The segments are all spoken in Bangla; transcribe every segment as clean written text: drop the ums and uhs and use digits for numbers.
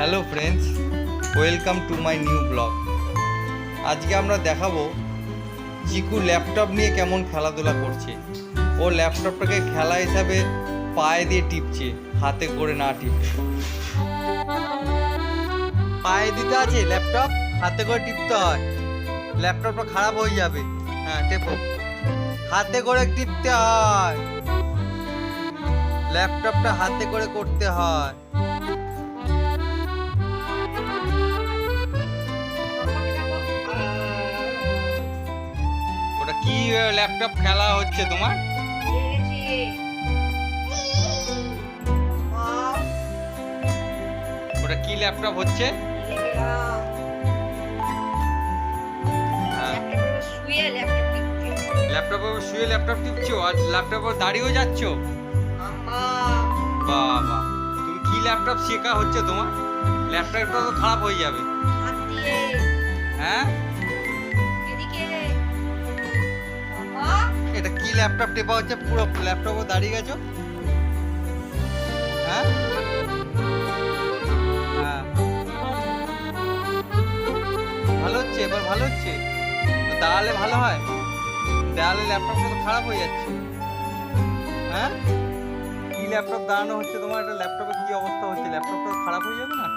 Hello friends, welcome to my new blog. আজকে আমরা দেখাবো চিকু ল্যাপটপ নিয়ে কেমন খেলাধুলা করছে। ও ল্যাপটপটাকে খেলা হিসাবে পায়ে দিয়ে টিপছে, হাতে করে না টিপে। পায়ে দিতে আছে ল্যাপটপ, হাতে করে টিপতে হয়। ল্যাপটপটা খারাপ হয়ে যাবে। হ্যাঁ টেপো, হাতে করে টিপতে হয়। ল্যাপটপটা হাতে করে করতে হয়। ওটা কি ল্যাপটপ খেলা হচ্ছে তোমার? ওটা কি ল্যাপটপ হচ্ছে? ল্যাপটপে শুয়ে ল্যাপটপ টিপছো আর ল্যাপটপে দাঁড়িয়েও যাচ্ছ? বাবা, তুমি কি ল্যাপটপ শেখা হচ্ছে তোমার? ল্যাপটপটা তো খারাপ হয়ে যাবে। হ্যাঁ, এটা কি ল্যাপটপ টেপা হচ্ছে? পুরো ল্যাপটপে দাঁড়িয়ে গেছো। হ্যাঁ হ্যাঁ, ভালো হচ্ছে, এবার ভালো হচ্ছে। দাঁড়ালে ভালো হয়, দাঁড়ালে ল্যাপটপটা তো খারাপ হয়ে যাচ্ছে। হ্যাঁ, কি ল্যাপটপ দাঁড়ানো হচ্ছে তোমার? এটা ল্যাপটপের কি অবস্থা হচ্ছে? ল্যাপটপটা খারাপ হয়ে যাবে না?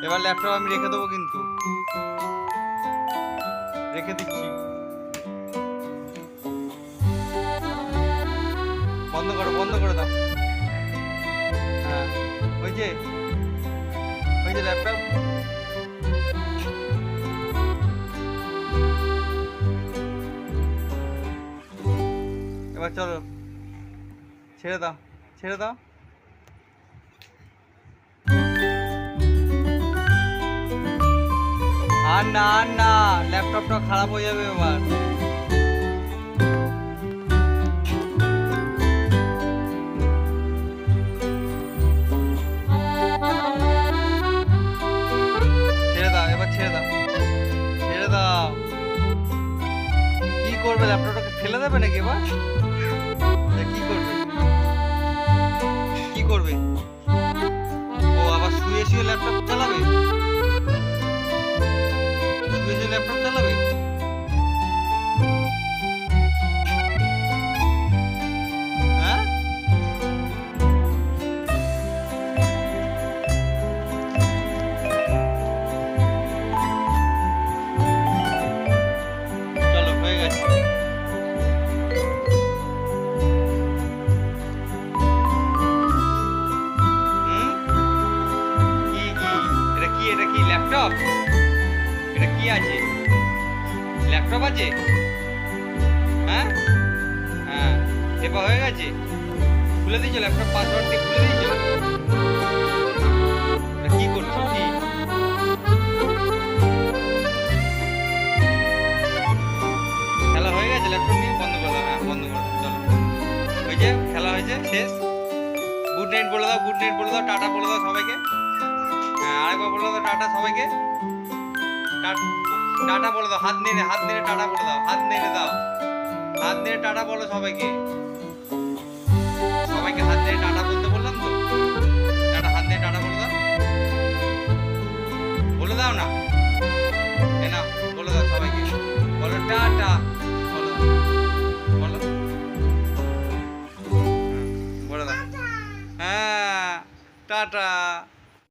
এবার ল্যাপটপ আমি রেখে দেবো, কিন্তু রেখে দিচ্ছি। বন্ধ করো, বন্ধ করে দাও। হ্যাঁ, ওই যে ল্যাপটপ। এবার চলো, ছেড়ে দাও, ছেড়ে দাও। আর না, আর না, ল্যাপটপটা খারাপ হয়ে যাবে এবার। ছেড়ে দাও, এবার ছেড়ে দাও, ছেড়ে দাও। কি করবে? ল্যাপটপটাকে ফেলে দেবে নাকি এবার? কি করবে? কি করবে? ও আবার শুয়ে শুয়ে ল্যাপটপ চালাবে? শুয়ে শুয়ে ল্যাপটপ চালাবে? হ্যাঁ, চলো, হয়ে গেছে। এটা কি ল্যাপটপ? এটা কি আছে? ল্যাপটপ আছে? হ্যাঁ হ্যাঁ, টেপা হয়ে গেছে। খুলে দিয়েছো ল্যাপটপ, পাসওয়ার্ড দিয়ে খুলে দিয়েছো? এটা কি করছো? কি খেলা হয়ে গেছে? ল্যাপটপ নিয়ে বন্ধ করে দাও। হ্যাঁ, বন্ধ করে দাও। চলো, ওই যে খেলা হয়েছে, শেষ। গুড নাইট বলে দাও, গুড নাইট বলে দাও, টাটা বলে দাও সবাইকে। হ্যাঁ, আরেকবার বলে দাও টাটা সবাইকে। টাটা বলে দাও, হাত নেড়ে, হাত নেড়ে টাটা বলে দাও, হাত নেড়ে দাও, হাত নেড়ে টাটা বলো সবাইকে। সবাইকে হাত নেড়ে টাটা বলতে বললাম তো। টাটা, হাত নেড়ে টাটা বলে দাও, বলে দাও না। এ না, বলে দাও সবাইকে, বলো টাটা, বলো, বলো, বলে দাও। হ্যাঁ, টাটা।